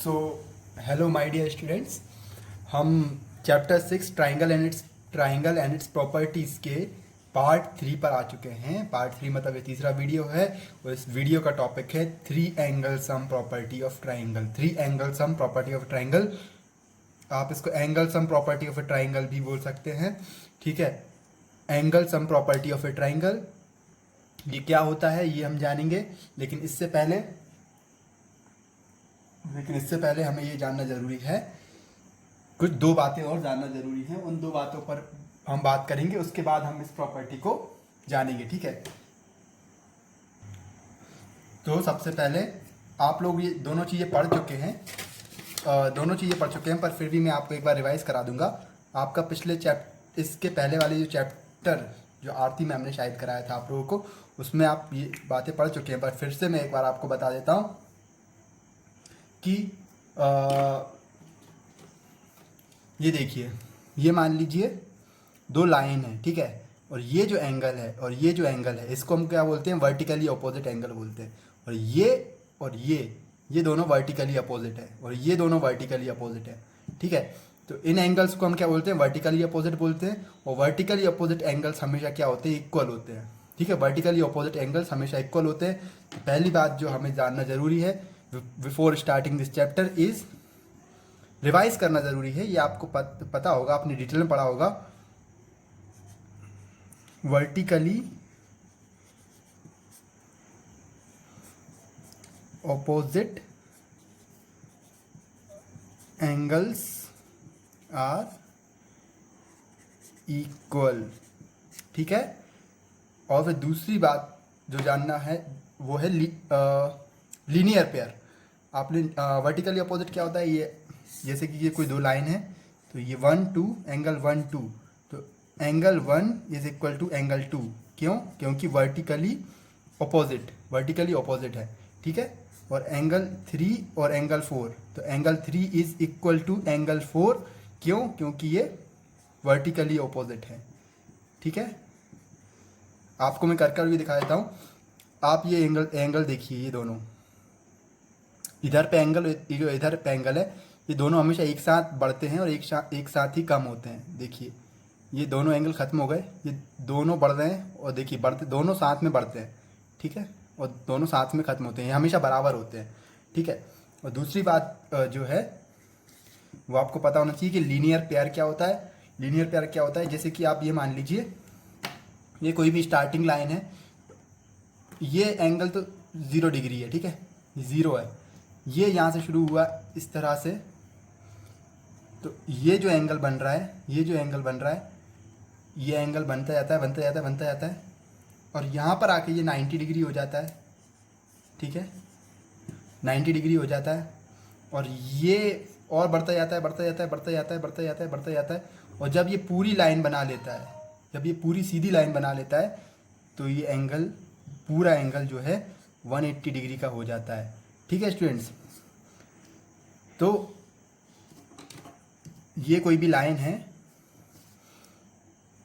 So hello my dear students, हम chapter 6 triangle and its properties के part 3 पर आ चुके हैं। पार्ट 3 मतलब ये तीसरा वीडियो है और इस वीडियो का टॉपिक है three angle sum property of triangle. Three angle sum property of triangle, आप इसको angle sum property of a triangle भी बोल सकते हैं। ठीक है, angle sum property of a triangle ये क्या होता है ये हम जानेंगे, लेकिन इससे पहले हमें ये जानना जरूरी है, कुछ दो बातें और जानना जरूरी है। उन दो बातों पर हम बात करेंगे, उसके बाद हम इस प्रॉपर्टी को जानेंगे। ठीक है, तो सबसे पहले आप लोग ये दोनों चीज़ें पढ़ चुके हैं, पर फिर भी मैं आपको एक बार रिवाइज करा दूंगा। आपका पिछले इसके पहले वाले जो चैप्टर जो आरती मैम ने शायद कराया था आप लोगों को, उसमें आप ये बातें पढ़ चुके हैं, पर फिर से मैं एक बार आपको बता देता हूँ कि ये देखिए, ये मान लीजिए दो लाइन है, ठीक है, और ये जो एंगल है और ये जो एंगल है इसको हम क्या बोलते हैं, वर्टिकली अपोजिट एंगल बोलते हैं। और ये दोनों वर्टिकली अपोजिट है और ये दोनों वर्टिकली अपोजिट है। ठीक है, तो इन एंगल्स को हम क्या बोलते हैं, वर्टिकली अपोजिट बोलते हैं। और वर्टिकली अपोजिट एंगल्स हमेशा क्या होते हैं, इक्वल होते हैं। ठीक है, वर्टिकली अपोजिट एंगल्स हमेशा इक्वल होते हैं। तो पहली बात जो हमें जानना जरूरी है before starting this chapter is, revise करना जरूरी है। ये आपको पता होगा, आपने डिटेल में पढ़ा होगा। Vertically opposite angles are equal. ठीक है, और फिर दूसरी बात जो जानना है वो है लीनियर पेयर। आपने वर्टिकली अपोजिट क्या होता है, ये जैसे कि ये कोई दो लाइन है, तो ये 1 2 एंगल 1 2, तो angle 1 is equal to angle 2। क्यों? क्योंकि वर्टिकली ऑपोजिट है। ठीक है, और एंगल 3 और एंगल 4, तो angle 3 is equal to angle 4। क्यों? क्योंकि ये वर्टिकली ऑपोजिट है। ठीक है, आपको मैं कर भी दिखा देता हूँ। आप ये एंगल देखिए, ये दोनों इधर पे एंगल, ये जो इधर पे एंगल है, ये दोनों हमेशा एक साथ बढ़ते हैं और एक साथ ही कम होते हैं। देखिए, ये दोनों एंगल खत्म हो गए, ये दोनों बढ़ रहे हैं और देखिए बढ़ते, दोनों साथ में बढ़ते हैं। ठीक है, और दोनों साथ में खत्म होते हैं, ये हमेशा बराबर होते हैं। ठीक है, और दूसरी बात जो है वो आपको पता होना चाहिए कि लीनियर पेयर क्या होता है। लीनियर पेयर क्या होता है, जैसे कि आप ये मान लीजिए, ये कोई भी स्टार्टिंग लाइन है, ये एंगल तो 0 डिग्री है। ठीक है, ये 0 है, ये यहाँ से शुरू हुआ इस तरह से, तो ये जो एंगल बन रहा है, ये एंगल बनता जाता है और यहाँ पर आके ये 90 डिग्री हो जाता है। ठीक है, 90 डिग्री हो जाता है और ये और बढ़ता जाता है। और जब ये पूरी लाइन बना लेता है, जब ये पूरी सीधी लाइन बना लेता है, तो ये एंगल, पूरा एंगल जो है 180 डिग्री का हो जाता है। ठीक है स्टूडेंट्स, तो ये कोई भी लाइन है,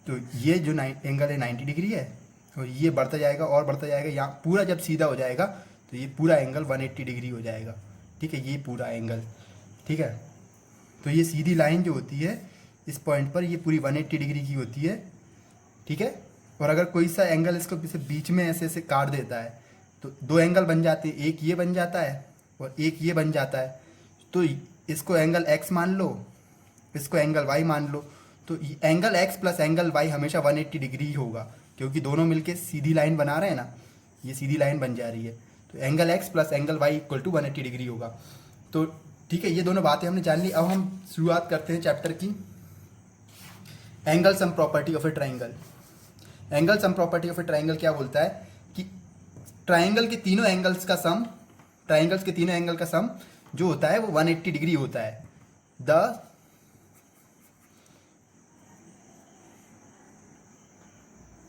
तो ये जो एंगल है 90 डिग्री है और ये बढ़ता जाएगा और बढ़ता जाएगा, यहाँ पूरा जब सीधा हो जाएगा तो ये पूरा एंगल 180 डिग्री हो जाएगा। ठीक है, ये पूरा एंगल। ठीक है, तो ये सीधी लाइन जो होती है इस पॉइंट पर, ये पूरी 180 डिग्री की होती है। ठीक है, और अगर कोई सा एंगल इसको बीच में ऐसे ऐसे काट देता है, तो दो एंगल बन जाते हैं, एक ये बन जाता है और एक ये बन जाता है। तो इसको एंगल x मान लो, इसको एंगल y मान लो, तो angle x plus angle y हमेशा 180 डिग्री ही होगा, क्योंकि दोनों मिलके सीधी लाइन बना रहे हैं ना, ये सीधी लाइन बन जा रही है, तो angle x plus angle y equal to 180 degree होगा। तो ठीक है, ये दोनों बातें हमने जान ली। अब हम शुरुआत करते हैं चैप्टर की। Angle sum property of a triangle. Angle sum property of a triangle क्या बोलता है कि ट्राइंगल्स के तीनों एंगल का सम जो होता है वो 180 डिग्री होता है।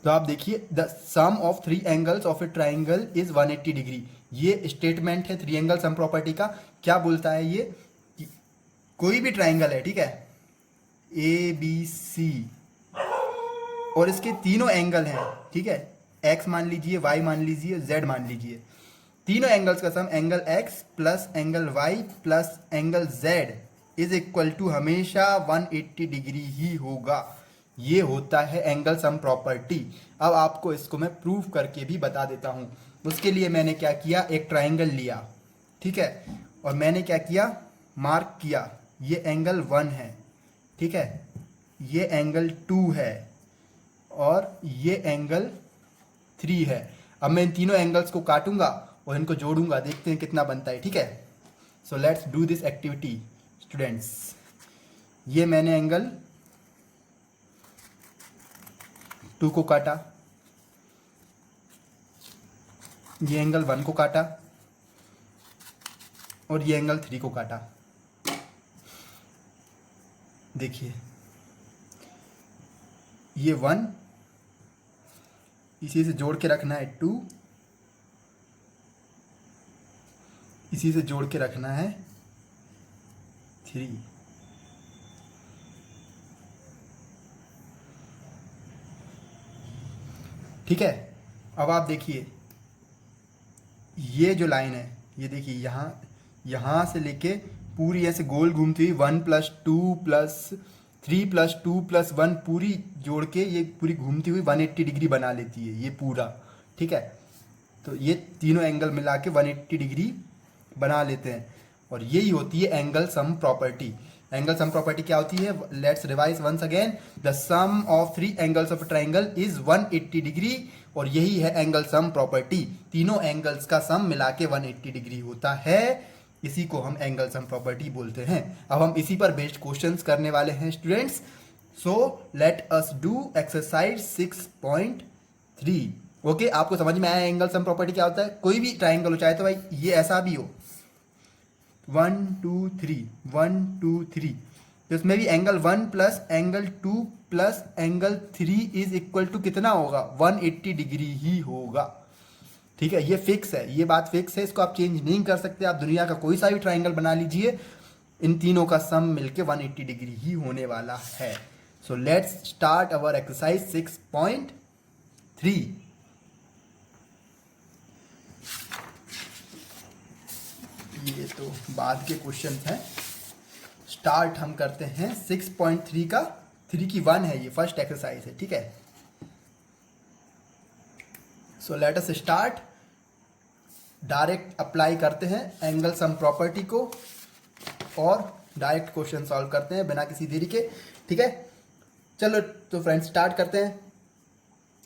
तो आप देखिए, the sum of three angles of a triangle is 180 degree. ये स्टेटमेंट है थ्री एंगल सम प्रॉपर्टी का। क्या बोलता है ये कि कोई भी ट्राइंगल है, ठीक है, ABC, और इसके तीनों एंगल हैं, ठीक है, x मान लीजिए, y मान लीजिए, z मान लीजिए, तीनों एंगल्स का sum angle x plus angle y plus angle z is equal to हमेशा 180 डिग्री ही होगा। ये होता है एंगल सम प्रॉपर्टी। अब आपको इसको मैं प्रूव करके भी बता देता हूं। उसके लिए मैंने क्या किया, एक ट्राइंगल लिया, ठीक है, और मैंने क्या किया, मार्क किया, ये एंगल 1 है, ठीक है, ये एंगल 2 है और ये एंगल 3 है। अब मैं इन तीनों एंगल्स को काटूंगा और इनको जोड़ूंगा, देखते हैं कितना बनता है, ठीक है। So let's do this activity students. ये मैंने एंगल 2 को काटा, ये एंगल 1 को काटा और ये एंगल 3 को काटा। देखिए ये 1, इसी से जोड़ के रखना है 2, इसी से जोड़ के रखना है 3। ठीक है। अब आप देखिए ये जो लाइन है, ये देखिए यहाँ से लेके पूरी ऐसे गोल घूमती हुई 1 + 2 + 3 + 2 + 1 पूरी जोड़ के ये पूरी घूमती हुई 180 डिग्री बना लेती है ये पूरा, ठीक है। तो ये तीनों एंगल मिला के 180 डिग्री बना लेते हैं और यही होती है angle sum property. Angle sum property क्या होती है, let's revise once again, the sum of 3 angles of triangle is 180 degree और यही है एंगल सम प्रॉपर्टी। तीनों एंगल्स का सम मिला के 180 डिग्री होता है, इसी को हम एंगल सम प्रॉपर्टी बोलते हैं। अब हम इसी पर बेस्ड क्वेश्चंस करने वाले हैं students. So let us do exercise 6.3। Okay, आपको समझ में आया एंगल सम प्रॉपर्टी क्या होता है। कोई भी ट्राइंगल हो, चाहे तो भाई ये ऐसा भी हो 1 2 3 1 2 3, तो इसमें भी angle 1 plus angle 2 plus angle 3 is equal to कितना होगा, 180 डिग्री ही होगा, ठीक है। ये फिक्स है, ये बात फिक्स है, इसको आप चेंज नहीं कर सकते। आप दुनिया का कोई सा भी ट्राइंगल बना लीजिए, इन तीनों का सम मिलके 180 डिग्री ही होने वाला है। So let's start our exercise 6.3। ये तो बाद के क्वेश्चन हैं। स्टार्ट हम करते हैं 6.3 का, 3 की 1 है, ये फर्स्ट एक्सरसाइज है, ठीक है। So let us start. Direct apply करते हैं एंगल सम प्रॉपर्टी को और डायरेक्ट क्वेश्चन सॉल्व करते हैं बिना किसी देरी के, ठीक है। चलो तो फ्रेंड्स स्टार्ट करते हैं।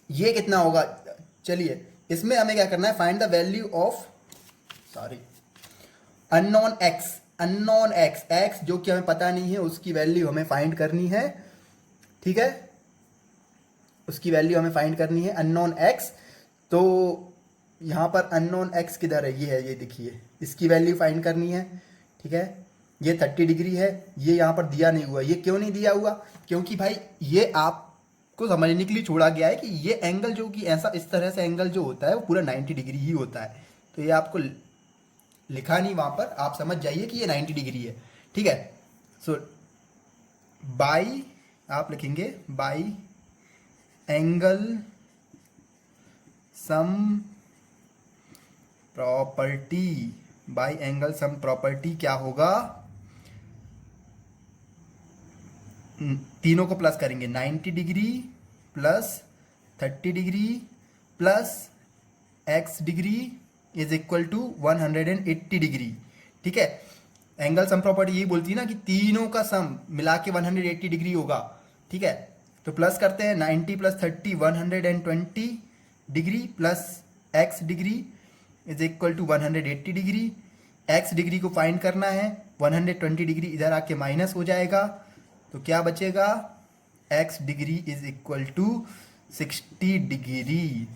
ये कितना होगा, चलिए इसमें हमें क्या करना है, find the value of unknown x जो कि हमें पता नहीं है, उसकी वैल्यू हमें फाइंड करनी है, ठीक है। उसकी वैल्यू हमें फाइंड करनी है अननोन एक्स। तो यहाँ पर अननोन एक्स किधर है, ये है, ये देखिए, इसकी वैल्यू फाइंड करनी है, ठीक है। ये 30 डिग्री है, ये यहाँ पर दिया नहीं हुआ। ये क्यों नहीं दिया हुआ, क्योंकि भाई ये आपको समझने के लिए छोड़ा गया है कि ये एंगल जो कि ऐसा इस तरह से एंगल जो होता है वो पूरा 90 डिग्री ही होता है। तो ये आपको लिखा नहीं वहां पर, आप समझ जाइए कि ये 90 डिग्री है, ठीक है। सो बाई, आप लिखेंगे by angle sum property. By angle sum property क्या होगा, तीनों को प्लस करेंगे, 90 degree plus 30 degree plus x degree is equal to 180 degree, ठीक है। एंगल सम प्रॉपर्टी यही बोलती है ना कि तीनों का सम मिला के 180 डिग्री होगा, ठीक है। तो प्लस करते हैं, 90 + 30 120 degree plus x degree is equal to 180 degree. x degree को फाइंड करना है, 120 डिग्री इधर आके माइनस हो जाएगा, तो क्या बचेगा, x degree is equal to 60 degree.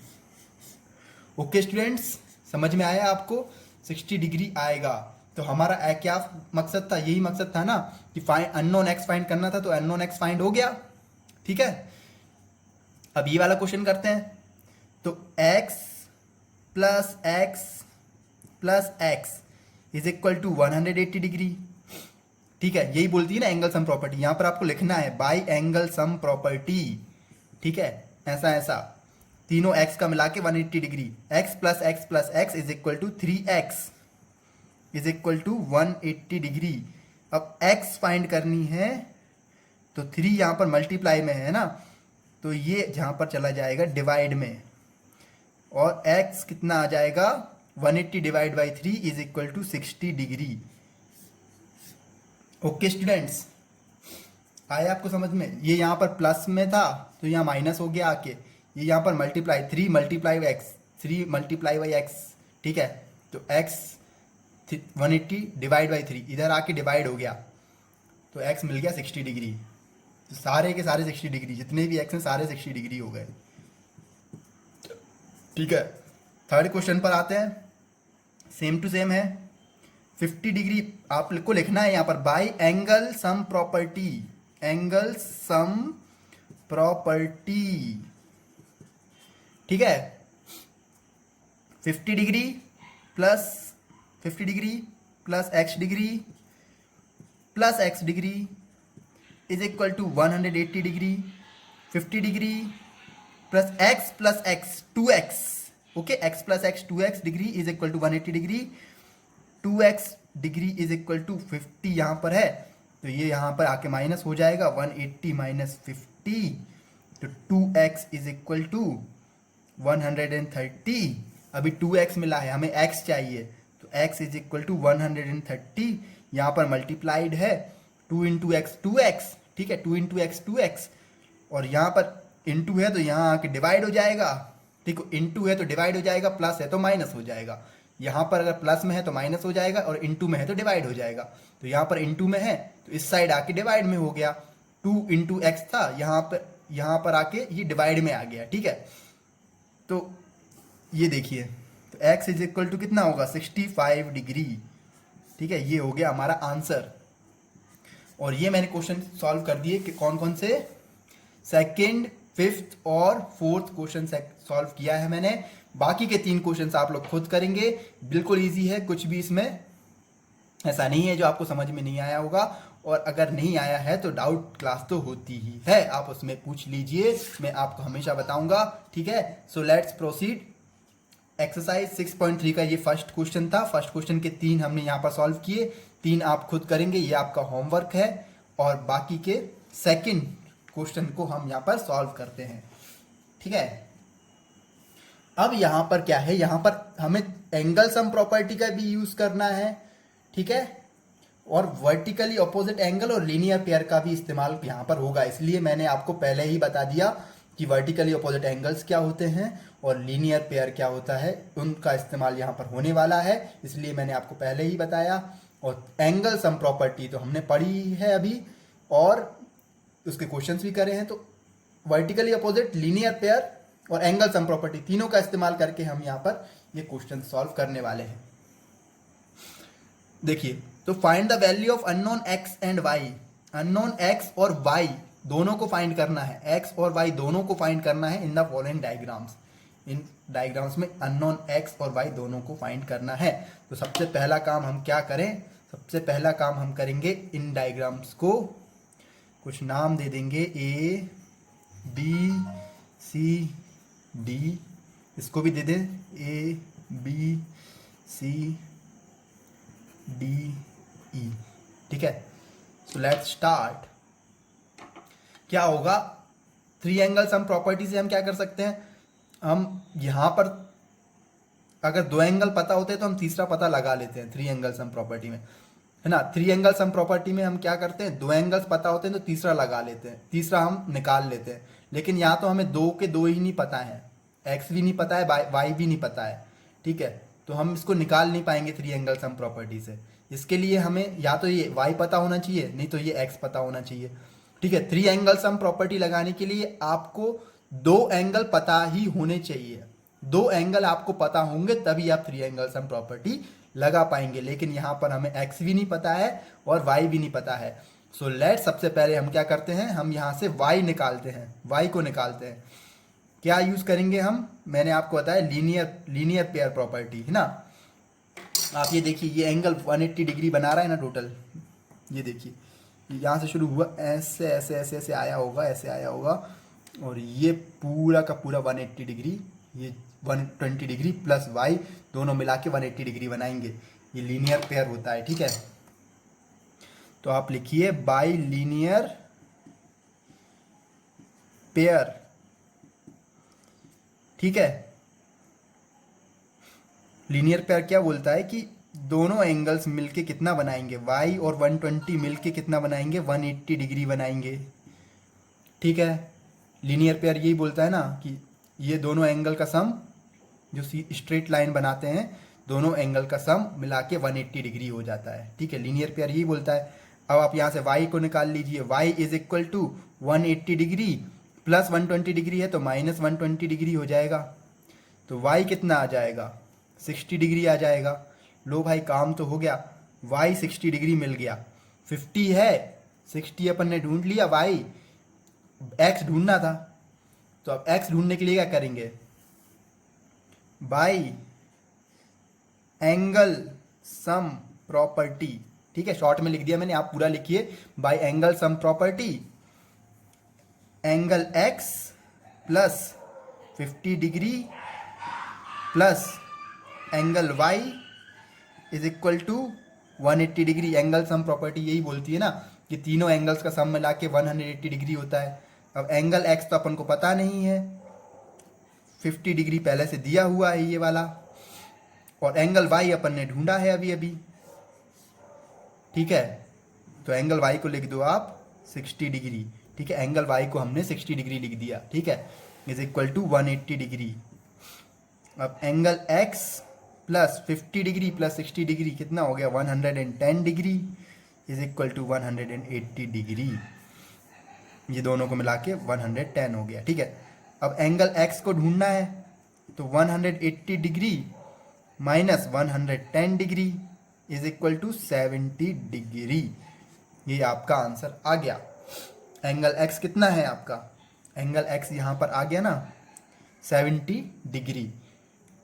Okay students, समझ में आया आपको, 60 डिग्री आएगा। तो हमारा क्या मकसद था, यही मकसद था ना कि अननोन एक्स फाइंड करना था, तो अननोन एक्स फाइंड हो गया, ठीक है। अब ये वाला क्वेश्चन करते हैं। तो x plus x is equal to 180 degree, ठीक है। यही बोलती है ना एंगल सम प्रॉपर्टी। यहां पर आपको लिखना है बाय एंगल सम प्रॉपर्टी, ठीक है, ऐसा ऐसा। तीनों x का मिला के 180 degree, x plus x is equal to 3x is equal to 180 degree. अब x फाइंड करनी है तो 3 यहाँ पर मल्टीप्लाई में है ना, तो ये जहाँ पर चला जाएगा डिवाइड में, और x कितना आ जाएगा 180 divide by 3 is equal to 60 degree. Okay students, आया आपको समझ में? ये यहाँ पर प्लस में था तो यहाँ माइनस हो गया आके, ये यहाँ पर multiply 3 multiply by x, 3 multiply by x, ठीक है, तो x 180 डिवाइड बाई 3 इधर आके डिवाइड हो गया तो x मिल गया 60 डिग्री। तो सारे के सारे 60 डिग्री, जितने भी x हैं सारे 60 डिग्री हो गए। ठीक है, थर्ड क्वेश्चन पर आते हैं। सेम टू सेम है, 50 डिग्री आपको लिखना है यहाँ पर by angle sum property, angle sum property, ठीक है। 50 degree plus 50 degree plus x degree is equal to 180 degree. 50 degree plus x 2x, okay, x plus x 2x degree is equal to 180 degree. 2x degree is equal to 50 यहाँ पर है, तो ये यहाँ पर आके माइनस हो जाएगा, 180 माइनस 50, तो 2x इज इक्वल टू 130। अभी 2x मिला है, हमें x चाहिए, तो x इज इक्वल टू 130, यहाँ पर मल्टीप्लाइड है 2 इंटू एक्स 2x, ठीक है, 2 इंटू एक्स 2x, और यहाँ पर इंटू है तो यहाँ आके डिवाइड हो जाएगा, ठीक है, इंटू है तो डिवाइड हो जाएगा, प्लस है तो माइनस हो जाएगा। यहाँ पर अगर प्लस में है तो माइनस हो जाएगा, और इंटू में है तो डिवाइड हो जाएगा। तो यहाँ पर इंटू में है तो इस साइड आके डिवाइड में हो गया, 2 इंटू एक्स था, यहाँ पर आके ये डिवाइड में आ गया, ठीक है। तो ये देखिए, तो x इज इक्वल टू कितना होगा 65 डिग्री, ठीक है, ये हो गया हमारा आंसर। और ये मैंने क्वेश्चन सॉल्व कर दिए कि कौन कौन से, सेकंड, फिफ्थ और फोर्थ क्वेश्चन सॉल्व किया है मैंने। बाकी के 3 क्वेश्चंस आप लोग खुद करेंगे, बिल्कुल इजी है, कुछ भी इसमें ऐसा नहीं है जो आपको समझ में नहीं आया होगा। और अगर नहीं आया है तो डाउट क्लास तो होती ही है, आप उसमें पूछ लीजिए, मैं आपको हमेशा बताऊंगा, ठीक है। So let's proceed. एक्सरसाइज 6.3 का ये फर्स्ट क्वेश्चन था। फर्स्ट क्वेश्चन के 3 हमने यहाँ पर सॉल्व किए, 3 आप खुद करेंगे, ये आपका होमवर्क है। और बाकी के सेकंड क्वेश्चन को हम यहाँ पर सॉल्व करते हैं, ठीक है। अब यहाँ पर क्या है, यहाँ पर हमें एंगल सम प्रॉपर्टी का भी यूज करना है, ठीक है, और वर्टिकली ऑपोजिट एंगल और लीनियर पेयर का भी इस्तेमाल यहाँ पर होगा। इसलिए मैंने आपको पहले ही बता दिया कि वर्टिकली ऑपोजिट एंगल्स क्या होते हैं और लीनियर पेयर क्या होता है, उनका इस्तेमाल यहाँ पर होने वाला है, इसलिए मैंने आपको पहले ही बताया। और एंगल सम प्रॉपर्टी तो हमने पढ़ी है अभी, और उसके क्वेश्चंस भी करे हैं। तो वर्टिकली अपोजिट, लीनियर पेयर और एंगल सम प्रॉपर्टी, तीनों का इस्तेमाल करके हम यहाँ पर ये क्वेश्चन सॉल्व करने वाले हैं। देखिए, तो find the value of unknown x and y, unknown x और y दोनों को फाइंड करना है, x और y दोनों को फाइंड करना है in the following diagrams. In diagrams में अननोन x और y दोनों को फाइंड करना है। तो सबसे पहला काम हम क्या करें, सबसे पहला काम हम करेंगे, इन डायग्राम्स को कुछ नाम दे देंगे, A B C D, इसको भी दे दें A B C D E, ठीक है। So let's start. क्या होगा, 3 एंगल सम प्रॉपर्टी से हम क्या कर सकते हैं, हम यहाँ पर अगर 2 एंगल पता होते हैं तो हम तीसरा पता लगा लेते हैं 3 एंगल सम प्रॉपर्टी में, है ना। 3 एंगल सम प्रॉपर्टी में हम क्या करते हैं, 2 एंगल्स पता होते हैं तो तीसरा लगा लेते हैं, तीसरा हम निकाल लेते हैं। लेकिन यहाँ तो हमें 2 के 2 ही नहीं पता है, x भी नहीं पता है, y भी नहीं पता है, ठीक है, तो हम इसको निकाल नहीं पाएंगे 3 एंगल सम प्रॉपर्टी से। इसके लिए हमें या तो ये y पता होना चाहिए, नहीं तो ये x पता होना चाहिए, ठीक है। 3 एंगल सम प्रॉपर्टी लगाने के लिए आपको 2 एंगल पता ही होने चाहिए, 2 एंगल आपको पता होंगे तभी आप 3 एंगल सम प्रॉपर्टी लगा पाएंगे। लेकिन यहाँ पर हमें x भी नहीं पता है और y भी नहीं पता है। सो लेट, सबसे पहले हम क्या करते हैं, हम यहाँ से y निकालते हैं, y को निकालते हैं। क्या यूज करेंगे हम, मैंने आपको बताया लीनियर पेयर प्रॉपर्टी, है ना। आप ये देखिए, ये एंगल 180 डिग्री बना रहा है ना टोटल, ये देखिए, यहाँ से शुरू हुआ, ऐसे ऐसे ऐसे ऐसे आया होगा, ऐसे आया होगा, और ये पूरा का पूरा 180 डिग्री, ये 120 डिग्री प्लस वाई दोनों मिला के 180 डिग्री बनाएंगे। ये लीनियर पेयर होता है, ठीक है। तो आप लिखिए बाई लीनियर पेयर, ठीक है। लीनियर पेयर क्या बोलता है कि दोनों एंगल्स मिलके कितना बनाएंगे, y और 120 मिलके कितना बनाएंगे, 180 डिग्री बनाएंगे, ठीक है। लीनियर पेयर यही बोलता है ना कि ये दोनों एंगल का सम, जो स्ट्रेट लाइन बनाते हैं, दोनों एंगल का सम मिला के 180 डिग्री हो जाता है, ठीक है। लीनियर पेयर यही बोलता है। अब आप यहाँ से y को निकाल लीजिए, y is equal to 180 degree plus 120 degree है तो माइनस 120 डिग्री हो जाएगा। तो y कितना आ जाएगा, 60 डिग्री आ जाएगा। लो भाई काम तो हो गया, y 60 डिग्री मिल गया। 50 है, 60 अपन ने ढूंढ लिया, y x ढूंढना था। तो अब x ढूंढने के लिए क्या करेंगे, बाई एंगल सम प्रॉपर्टी, ठीक है। शॉर्ट में लिख दिया मैंने, आप पूरा लिखिए, by angle sum property angle x plus 50 degree plus angle y is equal to 180 degree. Angle sum property यही बोलती है ना कि तीनों एंगल्स का सम मिला के 180 डिग्री होता है। अब एंगल x तो अपन को पता नहीं है, 50 डिग्री पहले से दिया हुआ है ये वाला, और एंगल y अपन ने ढूंढा है अभी अभी, ठीक है। तो एंगल y को लिख दो आप 60 डिग्री, ठीक है। एंगल y को हमने 60 डिग्री लिख दिया, ठीक है, इज इक्वल टू 180 डिग्री। अब angle x plus 50 degree plus 60 degree कितना हो गया, 110 degree is equal to 180 degree. ये दोनों को मिला के 110 हो गया, ठीक है। अब एंगल x को ढूंढना है, तो 180 degree minus 110 degree is equal to 70 degree. ये आपका आंसर आ गया। एंगल x कितना है आपका, एंगल x यहाँ पर आ गया ना 70 डिग्री,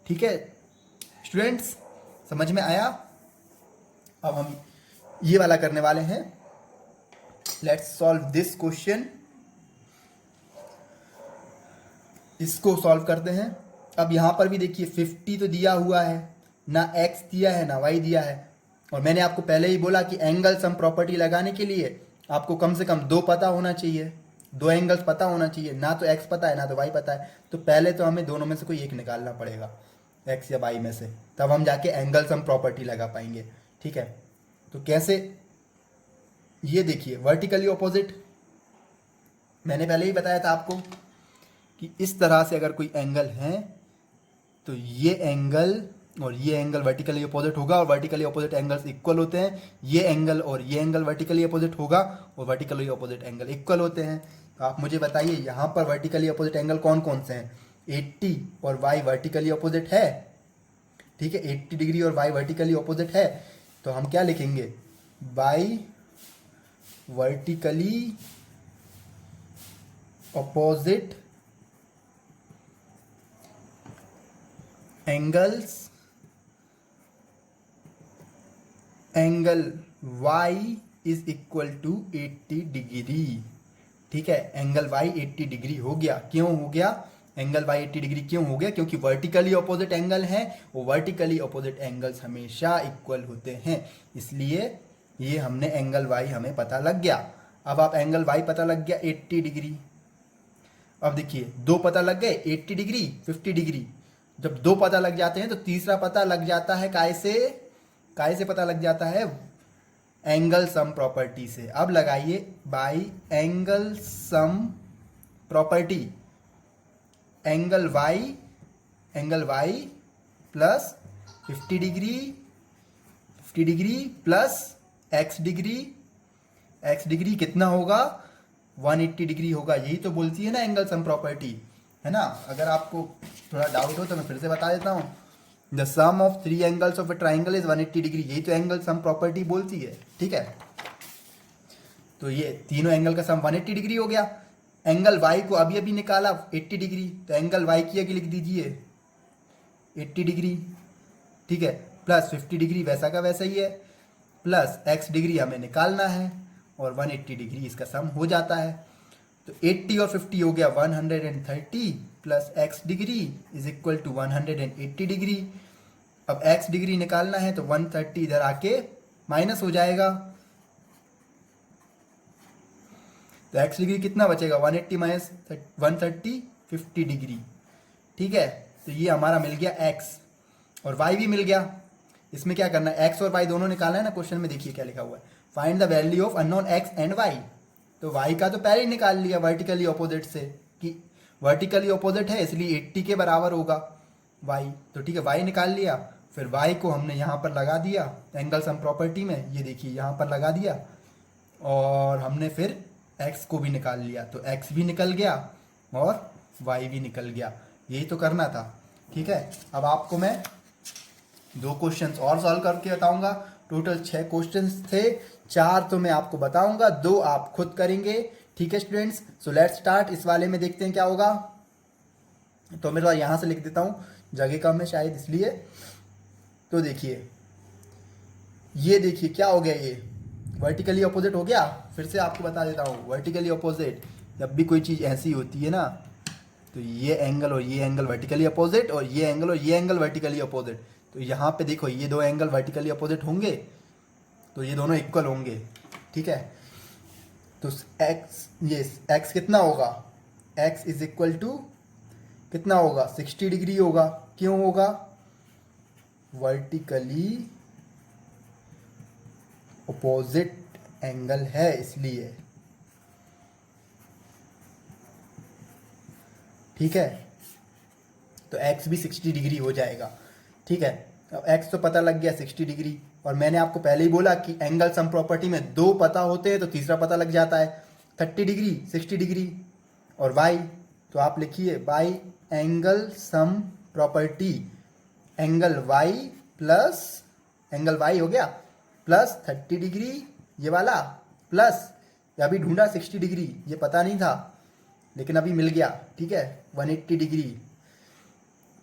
ठीक है। स्टूडेंट्स समझ में आया। अब हम ये वाला करने वाले हैं, लेट्स सॉल्व दिस क्वेश्चन। इसको सॉल्व करते हैं। अब यहां पर भी देखिए 50 तो दिया हुआ है ना, x दिया है ना y दिया है, और मैंने आपको पहले ही बोला कि एंगल सम प्रॉपर्टी लगाने के लिए आपको कम से कम दो पता होना चाहिए, दो एंगल्स पता होना चाहिए, ना तो x पता है ना तो y पता है। तो पहले तो हमें दोनों में से कोई एक निकालना पड़ेगा, x या y में से, तब हम जाके एंगल सम प्रॉपर्टी लगा पाएंगे, ठीक है। तो कैसे, ये देखिए वर्टिकली ऑपोजिट, मैंने पहले ही बताया था आपको कि इस तरह से अगर कोई एंगल है तो ये एंगल और ये एंगल वर्टिकली अपोजिट होगा, और वर्टिकली अपोजिट एंगल्स इक्वल होते हैं। ये एंगल और ये एंगल वर्टिकली अपोजिट होगा और वर्टिकली अपोजिट एंगल इक्वल होते हैं। तो आप मुझे बताइए यहाँ पर वर्टिकली अपोजिट एंगल कौन कौन से हैं, 80 और y वर्टिकली अपोजिट है, ठीक है। 80 डिग्री और y वर्टिकली अपोजिट है, तो हम क्या लिखेंगे, by vertically opposite angles, angle y is equal to 80 degree, ठीक है। एंगल y 80 डिग्री हो गया। क्यों हो गया एंगल y 80 डिग्री, क्यों हो गया, क्योंकि वर्टिकली अपोजिट एंगल है, वो वर्टिकली अपोजिट एंगल्स हमेशा इक्वल होते हैं, इसलिए ये हमने एंगल y हमें पता लग गया। अब आप एंगल y पता लग गया 80 डिग्री। अब देखिए दो पता लग गए, 80 डिग्री 50 डिग्री। जब दो पता लग जाते हैं तो तीसरा पता लग जाता है काय से पता लग जाता है, एंगल सम प्रॉपर्टी से। अब लगाइए by angle sum property, angle y plus 50 degree plus x degree कितना होगा, 180 डिग्री होगा। यही तो बोलती है ना एंगल सम प्रॉपर्टी, है ना। अगर आपको थोड़ा डाउट हो तो मैं फिर से बता देता हूँ, the sum of 3 angles of a triangle is 180 degree. यही तो एंगल सम प्रॉपर्टी बोलती है, ठीक है। तो ये तीनों एंगल का सम 180 डिग्री हो गया। एंगल y को अभी अभी निकाला 80 डिग्री, तो एंगल y की आगे लिख दीजिए 80 डिग्री, ठीक है, प्लस 50 डिग्री वैसा का वैसा ही है, प्लस x डिग्री हमें निकालना है, और 180 डिग्री इसका सम हो जाता है। तो 80 और 50 हो गया 130 plus x degree is equal to 180 degree. अब एक्स डिग्री निकालना है तो 130 इधर आके माइनस हो जाएगा, तो एक्स डिग्री कितना बचेगा 180 माइनस 130 50 डिग्री। ठीक है, तो ये हमारा मिल गया एक्स और वाई भी मिल गया। इसमें क्या करना है, एक्स और वाई दोनों निकालना है ना। क्वेश्चन में देखिए क्या लिखा हुआ है, find the value of unknown x and y. तो वाई का तो पहले ही निकाल लिया वर्टिकली ऑपोजिट से कि वर्टिकली ऑपोजिट है इसलिए 80 के बराबर होगा वाई। तो ठीक है, वाई निकाल लिया, फिर वाई को हमने यहाँ पर लगा दिया एंगल सम प्रॉपर्टी में, ये देखिए यहाँ पर लगा दिया, और हमने फिर एक्स को भी निकाल लिया, तो एक्स भी निकल गया और वाई भी निकल गया। यही तो करना था। ठीक है, अब आपको मैं 2 क्वेश्चंस और सॉल्व करके बताऊंगा। टोटल 6 क्वेश्चंस थे, 4 तो मैं आपको बताऊंगा, 2 आप खुद करेंगे। ठीक है स्टूडेंट्स, सो लेट्स स्टार्ट। इस वाले में देखते हैं क्या होगा। तो मेरे पास यहां से लिख देता हूं, जगह कम है शायद इसलिए। तो देखिए, ये देखिए क्या हो गया, ये वर्टिकली अपोजिट हो गया। फिर से आपको बता देता हूँ, वर्टिकली अपोजिट जब भी कोई चीज़ ऐसी होती है ना, तो ये एंगल और ये एंगल वर्टिकली अपोजिट, और ये एंगल और ये एंगल वर्टिकली अपोजिट। तो यहाँ पे देखो ये 2 एंगल वर्टिकली अपोजिट होंगे तो ये दोनों इक्वल होंगे। ठीक है, तो एक्स कितना होगा, एक्स इज इक्वल टू कितना होगा 60 डिग्री होगा। क्यों होगा, वर्टिकली अपोजिट एंगल है इसलिए। ठीक है, तो x भी 60 डिग्री हो जाएगा। ठीक है, अब x तो पता लग गया 60 डिग्री, और मैंने आपको पहले ही बोला कि एंगल सम प्रॉपर्टी में 2 पता होते हैं तो तीसरा पता लग जाता है, 30 डिग्री 60 डिग्री। और y, तो आप लिखिए y angle sum property, angle y plus angle y हो गया प्लस 30 डिग्री ये वाला, प्लस अभी ढूंढा 60 डिग्री, ये पता नहीं था लेकिन अभी मिल गया। ठीक है, 180 डिग्री।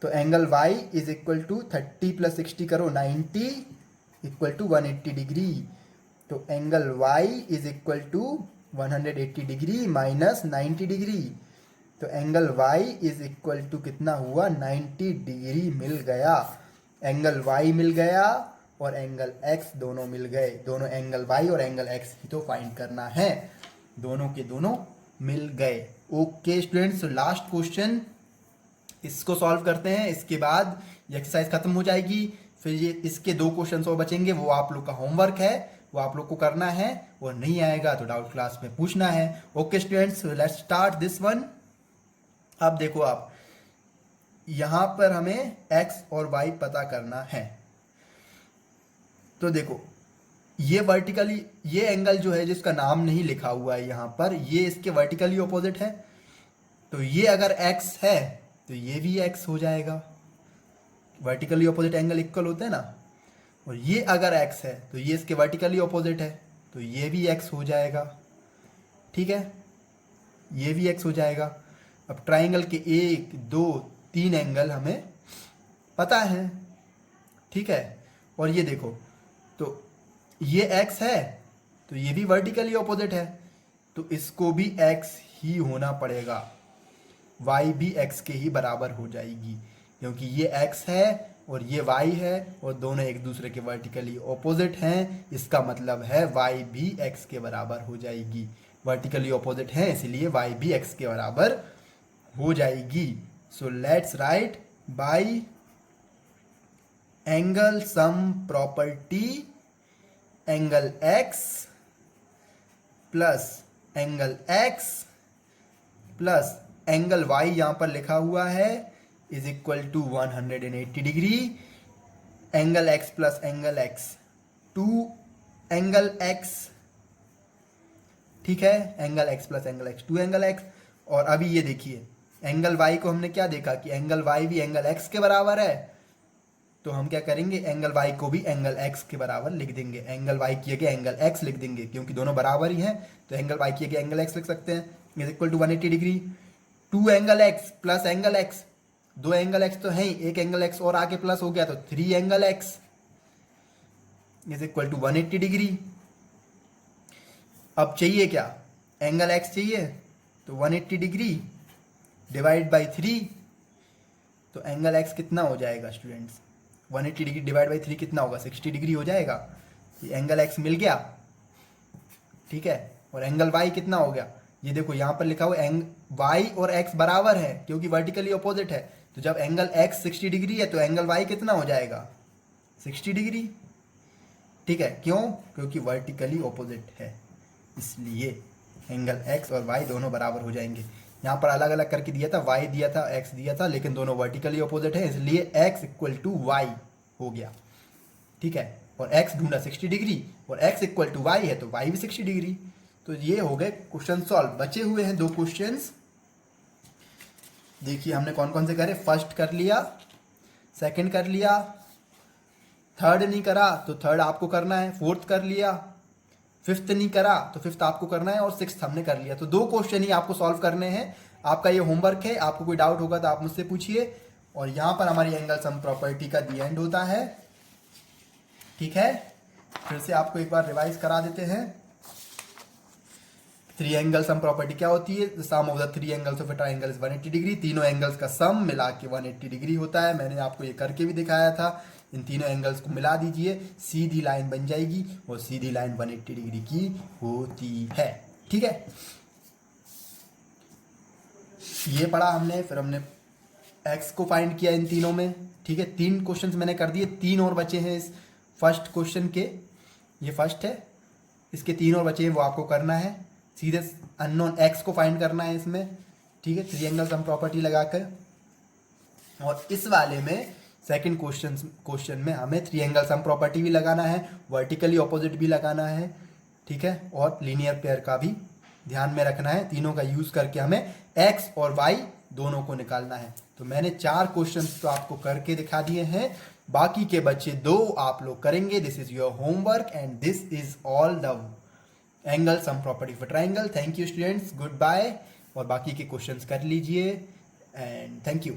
तो angle y is equal to 30 plus 60 करो 90 इक्वल टू 180 डिग्री। तो angle y is equal to 180 degree minus 90 degree. तो angle y is equal to कितना हुआ 90 डिग्री मिल गया। एंगल y मिल गया और एंगल x दोनों मिल गए। दोनों एंगल y और एंगल x ही तो फाइंड करना है, दोनों के दोनों मिल गए। ओके स्टूडेंट्स, लास्ट क्वेश्चन इसको सॉल्व करते हैं, इसके बाद ये एक्सरसाइज खत्म हो जाएगी। फिर ये इसके 2 क्वेश्चन और बचेंगे, वो आप लोग का होमवर्क है, वो आप लोग को करना है, और नहीं आएगा तो डाउट क्लास में पूछना है। Okay students, let's start this one. अब देखो, आप यहां पर हमें x और y पता करना है। तो देखो, ये वर्टिकली, ये एंगल जो है जिसका नाम नहीं लिखा हुआ है यहाँ पर, ये इसके वर्टिकली ऑपोजिट है। तो ये अगर x है तो ये भी x हो जाएगा, वर्टिकली ऑपोजिट एंगल इक्वल होते हैं ना। और ये अगर x है तो ये इसके वर्टिकली ऑपोजिट है, तो ये भी x हो जाएगा। ठीक है, ये भी x हो जाएगा। अब ट्राइंगल के 1 2 3 एंगल हमें पता है। ठीक है, और ये देखो, तो ये x है तो ये भी वर्टिकली ऑपोजिट है, तो इसको भी x ही होना पड़ेगा, y भी x के ही बराबर हो जाएगी, क्योंकि ये x है और ये y है और दोनों एक दूसरे के वर्टिकली ऑपोजिट हैं। इसका मतलब है y भी x के बराबर हो जाएगी। वर्टिकली ऑपोजिट है इसलिए y भी x के बराबर हो जाएगी। So let's write, by angle sum property angle x plus angle x plus angle y यहां पर लिखा हुआ है is equal to 180 degree, angle x plus angle x 2 angle x। ठीक है, angle x plus angle x 2 angle x। और अभी ये देखिए, एंगल y को हमने क्या देखा कि एंगल y भी एंगल x के बराबर है, तो हम क्या करेंगे, एंगल y को भी एंगल x के बराबर लिख देंगे। एंगल y की जगह एंगल x लिख देंगे, क्योंकि दोनों बराबर ही हैं, तो एंगल y की जगह एंगल x लिख सकते हैं, is equal to 180 degree. 2 angle x plus angle x, 2 angle x तो है ही, एक एंगल x और आके प्लस हो गया, तो 3 angle x is equal to 180 degree. अब चाहिए क्या, एंगल x चाहिए, तो 180 डिग्री डिवाइड बाई 3, तो एंगल एक्स कितना हो जाएगा स्टूडेंट्स? 180 डिग्री डिवाइड बाई 3 कितना होगा? 60 डिग्री हो जाएगा। ये एंगल एक्स मिल गया, ठीक है। और एंगल वाई कितना हो गया? ये देखो यहाँ पर लिखा हुआ वाई और एक्स बराबर है क्योंकि वर्टिकली अपोजिट है। तो जब एंगल एक्स 60 डिग्री है तो एंगल वाई कितना हो जाएगा? 60 डिग्री, ठीक है। क्यों? क्योंकि वर्टिकली अपोजिट है, इसलिए एंगल एक्स और वाई दोनों बराबर हो जाएंगे। यहाँ पर अलग अलग करके दिया था, वाई दिया था, एक्स दिया था, लेकिन दोनों वर्टिकली अपोजिट है, इसलिए एक्स इक्वल टू वाई हो गया, ठीक है। और एक्स ढूंढा 60 डिग्री और एक्स इक्वल टू वाई है तो वाई भी 60 डिग्री। तो ये हो गए क्वेश्चन सॉल्व। बचे हुए हैं 2 क्वेश्चंस। देखिए हमने कौन कौन से करे। फर्स्ट कर लिया, सेकंड कर लिया, थर्ड नहीं करा तो थर्ड आपको करना है, फोर्थ कर लिया, फिफ्थ नहीं करा तो फिफ्थ आपको करना है, और सिक्स्थ हमने कर लिया। तो 2 क्वेश्चन ही आपको सॉल्व करने हैं। आपका ये होमवर्क है। आपको कोई डाउट होगा तो आप मुझसे पूछिए। और यहाँ पर हमारी एंगल सम प्रॉपर्टी का दी एंड होता है, ठीक है। फिर से आपको एक बार रिवाइज करा देते हैं। 3 एंगल सम प्रॉपर्टी क्या होती है? The sum of the 3 angles of a triangle is 180 degree. तीनों एंगल्स का सम मिला के 180 डिग्री होता है। मैंने आपको ये करके भी दिखाया था। इन तीनों एंगल्स को मिला दीजिए, सीधी लाइन बन जाएगी, और सीधी लाइन 180 डिग्री की होती है, ठीक है। ये पढ़ा हमने। फिर हमने एक्स को फाइंड किया इन तीनों में, ठीक है। 3 क्वेश्चंस मैंने कर दिए, 3 और बचे हैं इस फर्स्ट क्वेश्चन के। ये फर्स्ट है, इसके 3 और बचे हैं, वो आपको करना है। सीधे अननोन एक्स को फाइंड करना है इसमें, ठीक है, 3 एंगल सम प्रॉपर्टी लगाकर। और इस वाले में सेकंड क्वेश्चन में हमें 3 एंगल सम प्रॉपर्टी भी लगाना है, वर्टिकली ऑपोजिट भी लगाना है, ठीक है, और लीनियर पेयर का भी ध्यान में रखना है। तीनों का यूज करके हमें एक्स और वाई दोनों को निकालना है। तो मैंने 4 क्वेश्चन तो आपको करके दिखा दिए हैं, बाकी के बच्चे 2 आप लोग करेंगे। This is your homework and this is all the angle sum property for triangle. Thank you students, goodbye. और बाकी के क्वेश्चंस कर लीजिए एंड थैंक यू।